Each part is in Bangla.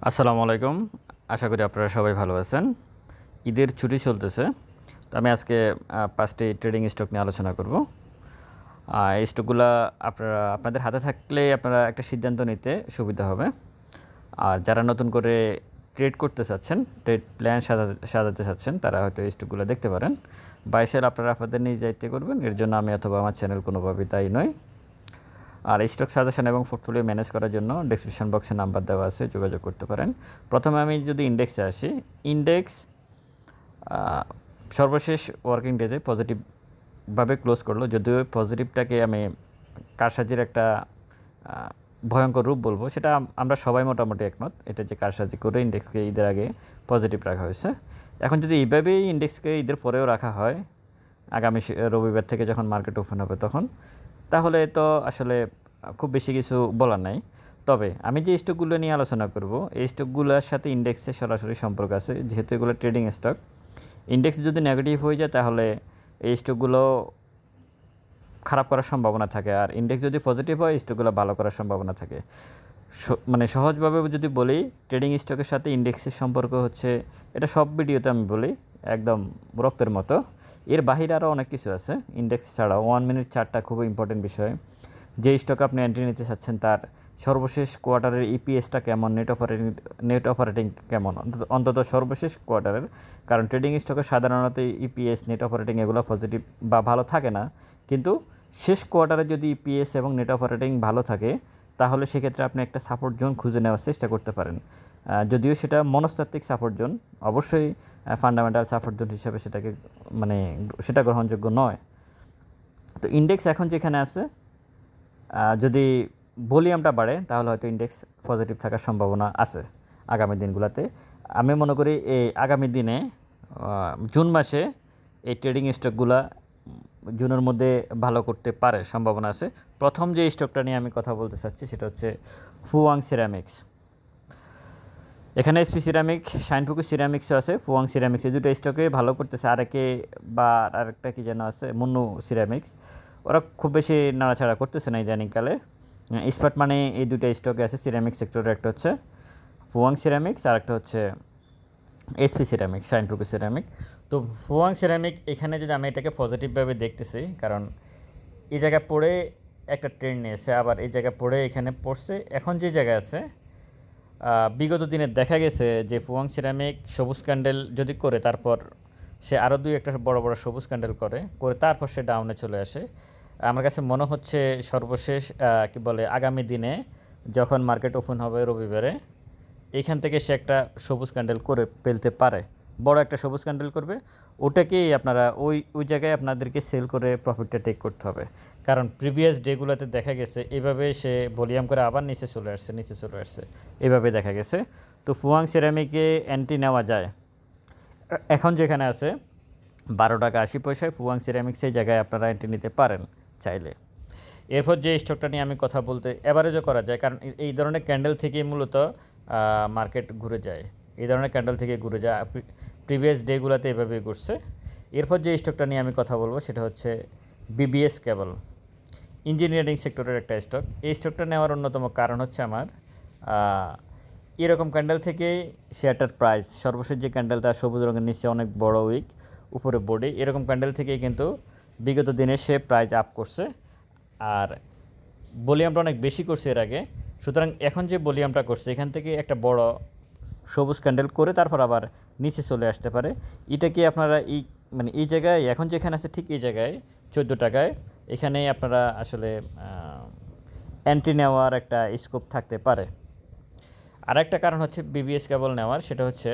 আসসালামু আলাইকুম। আশা করি আপনারা সবাই ভালো আছেন। ঈদের ছুটি চলতেছে, তো আমি আজকে 5টি ট্রেডিং স্টক নিয়ে আলোচনা করব। এই স্টকগুলা আপনাদের হাতে থাকলে আপনারা একটা সিদ্ধান্ত নিতে সুবিধা হবে। আর যারা নতুন করে ট্রেড করতে চাচ্ছেন, ট্রেড প্ল্যান সাজাতে চাচ্ছেন, তারা হয়তো এই স্টকগুলো দেখতে পারেন। বাই সেল আপনারা আপনাদের নিজ দায়িত্বে করবেন, এর জন্য আমি অথবা আমার চ্যানেল কোনোভাবেই দায়ী নয়। আর স্টক সাজেশন এবং পোর্টফোলিও ম্যানেজ করার জন্য ডেসক্রিপশন বক্সে নাম্বার দেওয়া আছে, যোগাযোগ করতে পারেন। প্রথমে আমি যদি ইন্ডেক্সে আসি, ইন্ডেক্স সর্বশেষ ওয়ার্কিং ডেতে পজিটিভভাবে ক্লোজ করলো, যদিও পজিটিভটাকে আমি কারসাজির একটা ভয়ঙ্কর রূপ বলবো, সেটা আমরা সবাই মোটামুটি একমত, এটা যে কারসাজি করে ইন্ডেক্সকে ঈদের আগে পজিটিভ রাখা হয়েছে। এখন যদি এইভাবেই ইন্ডেক্সকে ঈদের পরেও রাখা হয়, আগামী রবিবার থেকে যখন মার্কেট ওপেন হবে তখন, তাহলে তো আসলে খুব বেশি কিছু বলার নাই। তবে আমি যে স্টকগুলো নিয়ে আলোচনা করব, এই স্টকগুলোর সাথে ইন্ডেক্সের সরাসরি সম্পর্ক আছে, যেহেতু এগুলো ট্রেডিং স্টক। ইন্ডেক্স যদি নেগেটিভ হয়ে যায় তাহলে এই স্টকগুলো খারাপ করার সম্ভাবনা থাকে, আর ইন্ডেক্স যদি পজিটিভ হয় স্টকগুলো ভালো করার সম্ভাবনা থাকে। মানে সহজভাবে যদি বলি, ট্রেডিং স্টকের সাথে ইন্ডেক্সের সম্পর্ক হচ্ছে, এটা সব ভিডিওতে আমি বলি, একদম রক্তের মতো। এর বাহিরে আরও অনেক কিছু আছে ইন্ডেক্স ছাড়াও। 1 মিনিট চার্টটা খুবই ইম্পর্টেন্ট বিষয়। যে স্টকে আপনি এন্ট্রি নিতে চাচ্ছেন তার সর্বশেষ কোয়ার্টারের ইপিএসটা কেমন, নেট অপারেটিং কেমন, অন্তত সর্বশেষ কোয়ার্টারের। কারণ ট্রেডিং স্টকে সাধারণত ইপিএস, নেট অপারেটিং এগুলো পজিটিভ বা ভালো থাকে না, কিন্তু শেষ কোয়ার্টারে যদি ইপিএস এবং নেট অপারেটিং ভালো থাকে তাহলে সেক্ষেত্রে আপনি একটা সাপোর্ট জোন খুঁজে নেওয়ার চেষ্টা করতে পারেন। যদিও সেটা মনস্তাত্ত্বিক সাপোর্ট জোন, অবশ্যই ফান্ডামেন্টাল সাপোর্ট জোন হিসাবে সেটা গ্রহণযোগ্য নয়। তো ইন্ডেক্স এখন যেখানে আছে, যদি ভলিউমটা বাড়ে তাহলে হয়তো ইন্ডেক্স পজিটিভ থাকার সম্ভাবনা আছে আগামী দিনগুলোতে। আমি মনে করি এই আগামী দিনে জুন মাসে এই ট্রেডিং স্টকগুলা জুনের মধ্যে ভালো করতে পারে, সম্ভাবনা আছে। প্রথম যে স্টকটা নিয়ে আমি কথা বলতে চাচ্ছি সেটা হচ্ছে ফুয়াং সিরামিক্স। এখানে এসপি সিরামিক, শাইনফুকু সিরামিক্সও আছে, ফুয়াং সিরামিক্স, এই দুটো স্টকে ভালো করতেছে। আরেকটা কি যেন আছে, মুন্নু সিরামিক্স, ওরা খুব বেশি নাড়াছাড়া করতেছে না ইদানিংকালে। স্পার্ট মানে এই দুটো স্টকে আছে সিরামিক সেক্টরের, একটা হচ্ছে ফুয়াং সিরামিক্স আর একটা হচ্ছে এসপি সিরামিক, শাইনফুকু সিরামিক। তো ফুয়াং সিরামিক এখানে যদি আমি এটাকে পজিটিভভাবে দেখতেছি, কারণ এই জায়গায় পড়ে একটা ট্রেন্ড নিয়েছে, আবার এই জায়গায় পড়ে এখানে পড়ছে। এখন যে জায়গায় আছে, বিগত দিনে দেখা গেছে যে ফুয়াং সিরামিক সবুজ ক্যান্ডেল যদি করে, তারপর সে আরও একটা বড় বড় সবুজ ক্যান্ডেল করে তারপর সে ডাউনে চলে আসে। আমার কাছে মনে হচ্ছে সর্বশেষ আগামী দিনে যখন মার্কেট ওপেন হবে রবিবারে, এইখান থেকে সে একটা সবুজ ক্যান্ডেল করে ফেলতে পারে, বড় একটা সবুজ ক্যান্ডেল করবে। ওটাকেই আপনারা ওই জায়গায় আপনাদেরকে সেল করে প্রফিটটা টেক করতে হবে। কারণ প্রিভিয়াস ডেগুলোতে দেখা গেছে এভাবে সে ভলিউম করে আবার নিচে চলে আসছে, এভাবে দেখা গেছে। তো ফুয়াং সিরামিকে এন্ট্রি নেওয়া যায়। এখন যেখানে আছে 12 টাকা 80 পয়সায় ফুয়াং সিরামিক, সেই জায়গায় আপনারা এন্ট্রি নিতে পারেন চাইলে। এরপর যে স্টকটা নিয়ে আমি কথা বলতে, এভারেজও করা যায়, কারণ এই ধরনের ক্যান্ডেল থেকে মূলত মার্কেট ঘুরে যায়, এই ধরনের ক্যান্ডেল থেকে ঘুরে যায়, প্রিভিয়াস ডেগুলোতে এভাবেই ঘুরছে। এরপর যে স্টকটা নিয়ে আমি কথা বলবো সেটা হচ্ছে বিবিএস কেবল, ইঞ্জিনিয়ারিং সেক্টরের একটা স্টক। এই স্টকটা নেওয়ার অন্যতম কারণ হচ্ছে আমার এরকম ক্যান্ডেল থেকে শেয়ারটার প্রাইস, সর্বশেষ যে ক্যান্ডেলটা সবুজ রঙের নিচে অনেক বড় উইক, উপরে বডি, এরকম ক্যান্ডেল থেকেই কিন্তু বিগত দিনে সে প্রাইস আপ করছে, আর ভলিউমটা অনেক বেশি করছে এর আগে। সুতরাং এখন যে ভলিউমটা করছে এখান থেকে একটা বড় সবুজ ক্যান্ডেল করে তারপর আবার নিচে চলে আসতে পারে। এটাকে আপনারা এই জায়গায়, এখন যেখানে আছে ঠিক এই জায়গায় 14 টাকায়, এখানেই আপনারা আসলে এন্ট্রি নেওয়ার একটা স্কোপ থাকতে পারে। আর একটা কারণ হচ্ছে বিবিএস কেবল নেওয়ার, সেটা হচ্ছে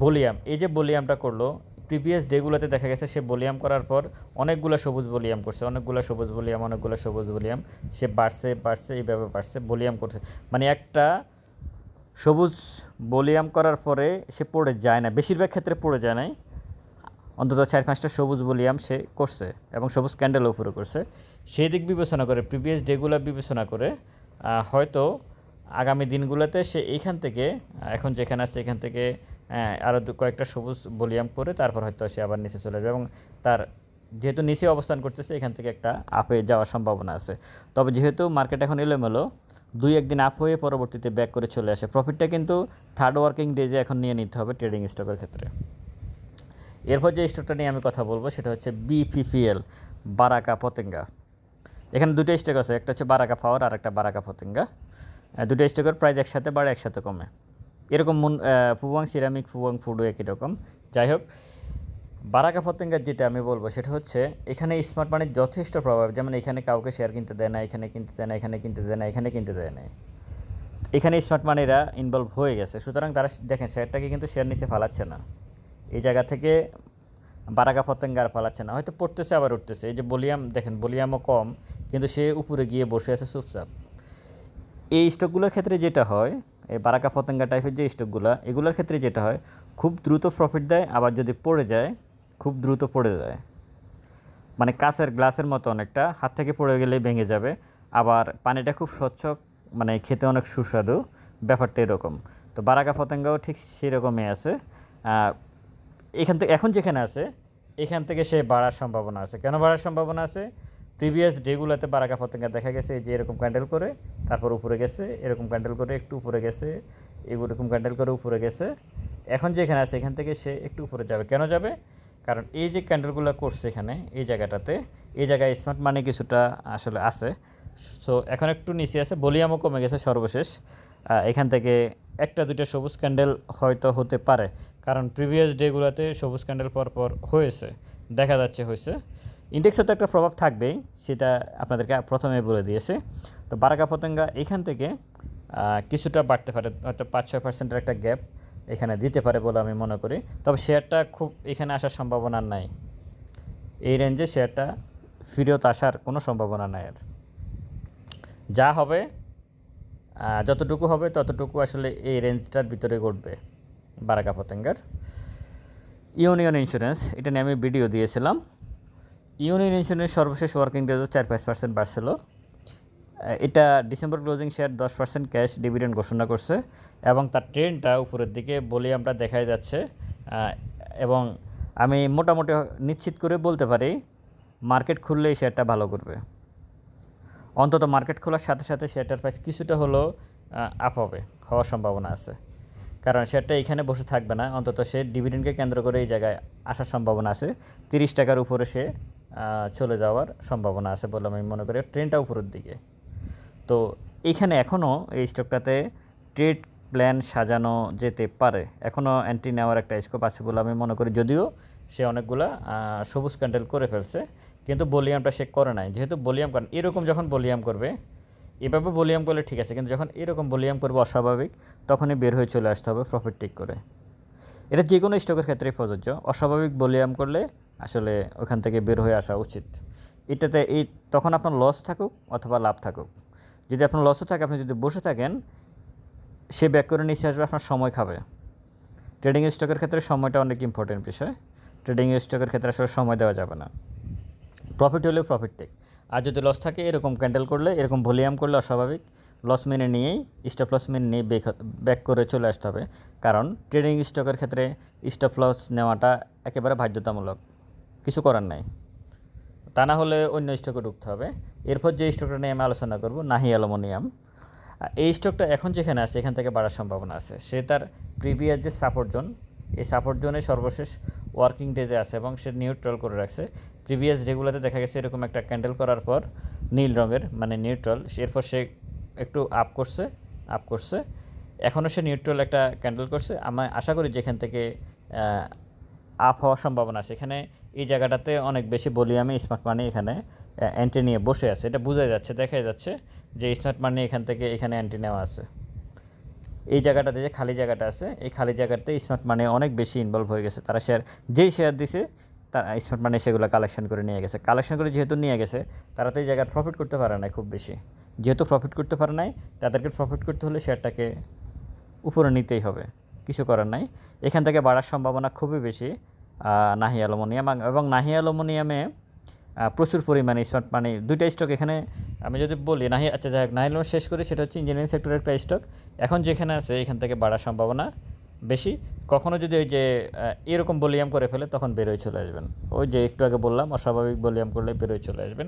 ভলিউম। এই যে ভলিউমটা করলো, প্রিভিয়াস ডেগুলোতে দেখা গেছে সে ভলিউম করার পর অনেকগুলো সবুজ ভলিউম করছে, অনেকগুলো সবুজ ভলিউম, সে বাড়ছে এইভাবে বাড়ছে, ভলিউম করছে। মানে একটা সবুজ ভলিউম করার পরে সে পড়ে যায় না, বেশিরভাগ ক্ষেত্রে পড়ে যায় নাই, অন্তত 4-5টা সবুজ ভলিউম সে করছে এবং সবুজ ক্যান্ডেল উপরে করছে। সেই দিক বিবেচনা করে, প্রিভিয়াস ডেগুলো বিবেচনা করে হয়তো আগামী দিনগুলোতে সে এইখান থেকে, এখন যেখানে আছে এখান থেকে আরও কয়েকটা সবুজ ভলিউম করে তারপর হয়তো সে আবার নিচে চলে যাবে, এবং তার যেহেতু নিচে অবস্থান করতেছে এখান থেকে একটা আপে যাওয়ার সম্ভাবনা আছে। তবে যেহেতু মার্কেট এখন এলোমেলো, 2-1 দিন আপ হয়ে পরবর্তীতে ব্যাক করে চলে আসে। প্রফিটটা কিন্তু থার্ড ওয়ার্কিং ডেজে এখন নিয়ে নিতে হবে ট্রেডিং স্টকের ক্ষেত্রে। এরপর যে স্টকটা নিয়ে আমি কথা বলবো সেটা হচ্ছে BPPL, বারাকা পতেঙ্গা। এখানে দুটো স্টক আছে, একটা হচ্ছে বারাকা পাওয়ার আর একটা বারাকা পতেঙ্গা। দুটো স্টকের প্রাইস একসাথে বাড়ে একসাথে কমে, এরকম ফুয়াং সিরামিক, ফুয়াং ফুডও একই রকম। যাই হোক, বারাকা পতেঙ্গার যেটা আমি বলবো সেটা হচ্ছে এখানে স্মার্ট মানির যথেষ্ট প্রভাব। যেমন এখানে কাউকে শেয়ার কিনতে দেয় না, এখানে কিনতে দেয় না, এখানে কিনতে দেয় না, এখানে কিনতে দেয় না, এখানে স্মার্ট মানিরা ইনভলভ হয়ে গেছে। সুতরাং তারা দেখেন শেয়ারটাকে কিন্তু শেয়ার নিচে ফালাচ্ছে না, এই জায়গা থেকে বারাকা পতেঙ্গা আর ফালাচ্ছে না, হয়তো পড়তেছে আবার উঠতেছে। এই যে ভলিউম দেখেন, ভলিউমও কম, কিন্তু সে উপরে গিয়ে বসে আছে চুপচাপ। এই স্টকগুলোর ক্ষেত্রে যেটা হয়, এই বারাকা পতেঙ্গা টাইপের যে স্টকগুলো, এগুলোর ক্ষেত্রে যেটা হয় খুব দ্রুত প্রফিট দেয়, আবার যদি পড়ে যায় খুব দ্রুত পড়ে যায়। মানে কাঁচের গ্লাসের মতো, অনেকটা হাত থেকে পড়ে গেলেই ভেঙে যাবে। আবার পানিটা খুব স্বচ্ছ, মানে খেতে অনেক সুস্বাদু, ব্যাপারটা এরকম। তো বারাকা পতেঙ্গাও ঠিক সেরকমই আছে। এখান থেকে এখন যেখানে আছে এখান থেকে সে বাড়ার সম্ভাবনা আছে। কেন বাড়ার সম্ভাবনা আছে? প্রিভিয়াস ডেগুলোতে বারাকা পতেঙ্গা দেখা গেছে যে এরকম ক্যান্ডেল করে তারপর উপরে গেছে, এরকম ক্যান্ডেল করে একটু উপরে গেছে, এরকম ক্যান্ডেল করে উপরে গেছে। এখন যেখানে আছে এখান থেকে সে একটু উপরে যাবে। কেন যাবে? কারণ এই যে ক্যান্ডেলগুলো করছে এখানে এই জায়গাটাতে, এই জায়গায় স্মার্ট মানি কিছুটা আসলে আছে। সো এখন একটু নিচে আছে, ভলিউমও কমে গেছে সর্বশেষ। এখান থেকে একটা দুইটা সবুজ ক্যান্ডেল হয়তো হতে পারে, কারণ প্রিভিয়াস ডেগুলোতে সবুজ ক্যান্ডেল পরপর হয়েছে, দেখা যাচ্ছে হয়েছে। ইন্ডেক্সে তো একটা প্রভাব থাকবেই, সেটা আপনাদেরকে প্রথমে বলে দিয়েছে। তো বারাকা পতেঙ্গা এখান থেকে কিছুটা বাড়তে পারে, হয়তো 5-6% একটা গ্যাপ এখানে দিতে পারে বলে আমি মনে করি। তবে শেয়ারটা খুব এখানে আসার সম্ভাবনা নাই, এই রেঞ্জে শেয়ারটা ফেরত আসার কোনো সম্ভাবনা নাই। আর যা হবে, যতটুকু হবে ততটুকু আসলে এই রেঞ্জটার ভিতরে ঘটবে বারাকা পতেঙ্গার। ইউনিয়ন ইন্স্যুরেন্স, এটা নিয়ে আমি ভিডিও দিয়েছিলাম। ইউনিয়ন ইন্স্যুরেন্স সর্বশেষ ওয়ার্কিং ডেজও 4-5% বাড়ছিল। এটা December closing share 10% cash dividend ঘোষণা করছে এবং তার ট্রেন্ডটা উপরের দিকে ভলিউমটা দেখাই যাচ্ছে। এবং আমি মোটামুটি নিশ্চিত করে বলতে পারি মার্কেট খুললেই শেয়ারটা ভালো করবে। অন্তত মার্কেট খোলার সাথে সাথে শেয়ারটার প্রাইস কিছুটা হলেও আপ হওয়ার সম্ভাবনা আছে, কারণ শেয়ারটা এখানে বসে থাকবে না। অন্তত সে ডিভিডেন্ডকে কেন্দ্র করে এই জায়গায় আসার সম্ভাবনা আছে। 30 টাকার উপরে সে চলে যাওয়ার সম্ভাবনা আছে বলে আমি মনে করি, ট্রেনটা উপরের দিকে। তো এইখানে এখনও এই স্টকটাতে ট্রেড প্ল্যান সাজানো যেতে পারে, এখনও এন্ট্রি নেওয়ার একটা স্কোপ আছে বলে আমি মনে করি। যদিও সে অনেকগুলা সবুজ ক্যান্ডেল করে ফেলছে, কিন্তু ভলিউমটা সে করে নাই। যেহেতু ভলিউম করেন, এরকম যখন ভলিউম করবে, এভাবে ভলিউম করলে ঠিক আছে, কিন্তু যখন এরকম ভলিউম করবে অস্বাভাবিক, তখনই বের হয়ে চলে আসতে হবে প্রফিট টেক করে। এটা যে কোনো স্টকের ক্ষেত্রেই প্রযোজ্য। অস্বাভাবিক ভলিউম করলে আসলে ওখান থেকে বের হয়ে আসা উচিত। এটাতে তখন আপনার লস থাকুক অথবা লাভ থাকুক, যদি আপনার লসও থাকে, আপনি যদি বসে থাকেন, সে ব্যাক করে নিচে আসবে, আপনার সময় খাবে। ট্রেডিং স্টকের ক্ষেত্রে সময়টা অনেক ইম্পর্টেন্ট বিষয়। ট্রেডিং স্টকের ক্ষেত্রে আসলে সময় দেওয়া যাবে না। প্রফিট হলে প্রফিট টেক, আর যদি লস থাকে এরকম ক্যান্ডেল করলে, এরকম ভলিউম করলে অস্বাভাবিক, লস মেনে নিয়েই, স্টপ লস মেনে নিয়ে ব্যাক করে চলে আসতে হবে। কারণ ট্রেডিং স্টকের ক্ষেত্রে স্টপ লস নেওয়াটা একেবারে বাধ্যতামূলক, কিছু করার নাই। তা না হলে অন্য স্টকে ঢুকতে হবে। এরপর যে স্টকটা নিয়ে আমি আলোচনা করব, নাহি অ্যালুমিনিয়াম। এই স্টকটা এখন যেখানে আছে এখান থেকে বাড়ার সম্ভাবনা আছে। সে তার প্রিভিয়াস যে সাপোর্ট জোন, এই সাপোর্ট জোনে সর্বশেষ ওয়ার্কিং ডেজে আছে এবং সে নিউট্রাল করে রাখছে। প্রিভিয়াস ডেগুলোতে দেখা গেছে এরকম একটা ক্যান্ডেল করার পর নীল রঙের, মানে নিউট্রাল, এরপর সে একটু আপ করছে। এখনও সে নিউট্রাল একটা ক্যান্ডেল করছে। আমি আশা করি যেখান থেকে আপ হওয়ার সম্ভাবনা আছে। এখানে এই জায়গাটাতে অনেক বেশি ভলিউমে স্মার্ট মানি এখানে এন্ট্রি নিয়ে বসে আছে, এটা বোঝা যাচ্ছে, দেখাই যাচ্ছে যে স্মার্ট মানি এখান থেকে এখানে এন্ট্রি নেওয়া আছে। এই জায়গাটাতে যে খালি জায়গাটা আছে, এই খালি জায়গাতে স্মার্ট মানি অনেক বেশি ইনভলভ হয়ে গেছে। তারা যেই শেয়ার দিছে তারা স্মার্ট মানি সেগুলো কালেকশন করে নিয়ে গেছে। কালেকশন করে যেহেতু নিয়ে গেছে, তারা তো এই জায়গায় প্রফিট করতে পারে না খুব বেশি। যেহেতু প্রফিট করতে পারে নাই, তাদেরকে প্রফিট করতে হলে শেয়ারটাকে উপরে নিতেই হবে, কিছু করার নাই। এখান থেকে বাড়ার সম্ভাবনা খুবই বেশি নাহি অ্যালুমিনিয়াম। এবং নাহি অ্যালুমিনিয়ামে প্রচুর পরিমাণে স্মার্ট মানি, দুইটা স্টক এখানে আমি যদি বলি নাহি, আচ্ছা যাই হোক, নাহি অ্যালুমিনিয়াম শেষ করি, সেটা হচ্ছে ইঞ্জিনিয়ারিং সেক্টরের একটা স্টক। এখন যেখানে আছে এখান থেকে বাড়ার সম্ভাবনা বেশি। কখনও যদি ওই যে এরকম ভলিউম করে ফেলে তখন বেরোয় চলে আসবেন। ওই যে একটু আগে বললাম অস্বাভাবিক ভলিউম করলে বেরোয় চলে আসবেন।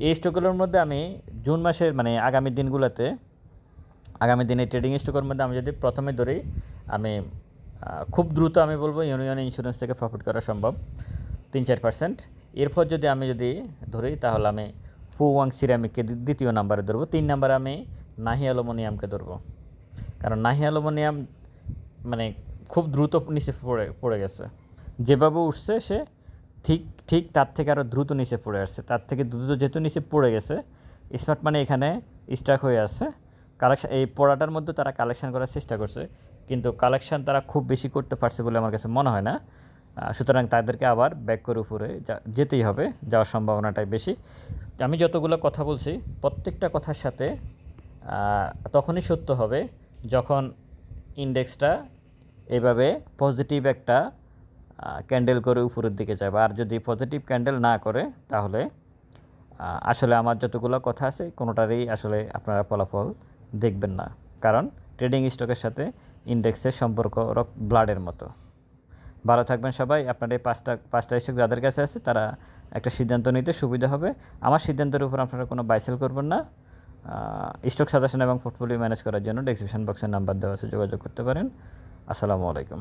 এই স্টকগুলোর মধ্যে আমি জুন মাসের, মানে আগামী দিনগুলোতে আগামী দিনে ট্রেডিং স্টকের মধ্যে আমি যদি প্রথমে ধরি, আমি খুব দ্রুত আমি বলবো ইউনিয়ন ইন্স্যুরেন্স থেকে প্রফিট করা সম্ভব 3-4%। এরপর যদি আমি ধরি তাহলে আমি ফুওয়াং সিরামিককে দ্বিতীয় নাম্বারে ধরবো। 3 নাম্বারে আমি নাহি অ্যালুমিনিয়ামকে ধরবো, কারণ নাহি অ্যালুমিনিয়াম মানে খুব দ্রুত নিচে পড়ে গেছে। যেভাবে উঠছে সে ঠিক তার থেকে আরও দ্রুত নিচে পড়ে আসছে। তার থেকে দ্রুত যেহেতু নিচে পড়ে গেছে, স্মার্ট মানি এখানে স্ট্রাক হয়ে আছে। কালেকশন এই পড়াটার মধ্যে তারা কালেকশন করার চেষ্টা করছে, কিন্তু কালেকশন তারা খুব বেশি করতে পারছে বলে আমার কাছে মনে হয় না। সুতরাং তাদেরকে আবার ব্যাক করে উপরে যেতেই হবে, যাওয়ার সম্ভাবনাটাই বেশি। আমি যতগুলো কথা বলছি প্রত্যেকটা কথার সাথে তখনই সত্য হবে যখন ইন্ডেক্সটা এভাবে পজিটিভ একটা ক্যান্ডেল করে উপরের দিকে যাবে। আর যদি পজিটিভ ক্যান্ডেল না করে তাহলে আসলে আমার যতগুলো কথা আছে কোনোটারই আসলে আপনারা ফলাফল দেখবেন না, কারণ ট্রেডিং স্টকের সাথে ইন্ডেক্সের সম্পর্ক ব্লাডের মতো। ভালো থাকবেন সবাই। আপনার এই পাঁচটা স্টক যাদের কাছে আছে তারা একটা সিদ্ধান্ত নিতে সুবিধা হবে। আমার সিদ্ধান্তের উপর আপনারা কোনো বাইসেল করবেন না। স্টক সাজেশন এবং পোর্টফোলিও ম্যানেজ করার জন্য ডেসক্রিপশন বক্সের নাম্বার দেওয়া আছে, যোগাযোগ করতে পারেন। আসসালামু আলাইকুম।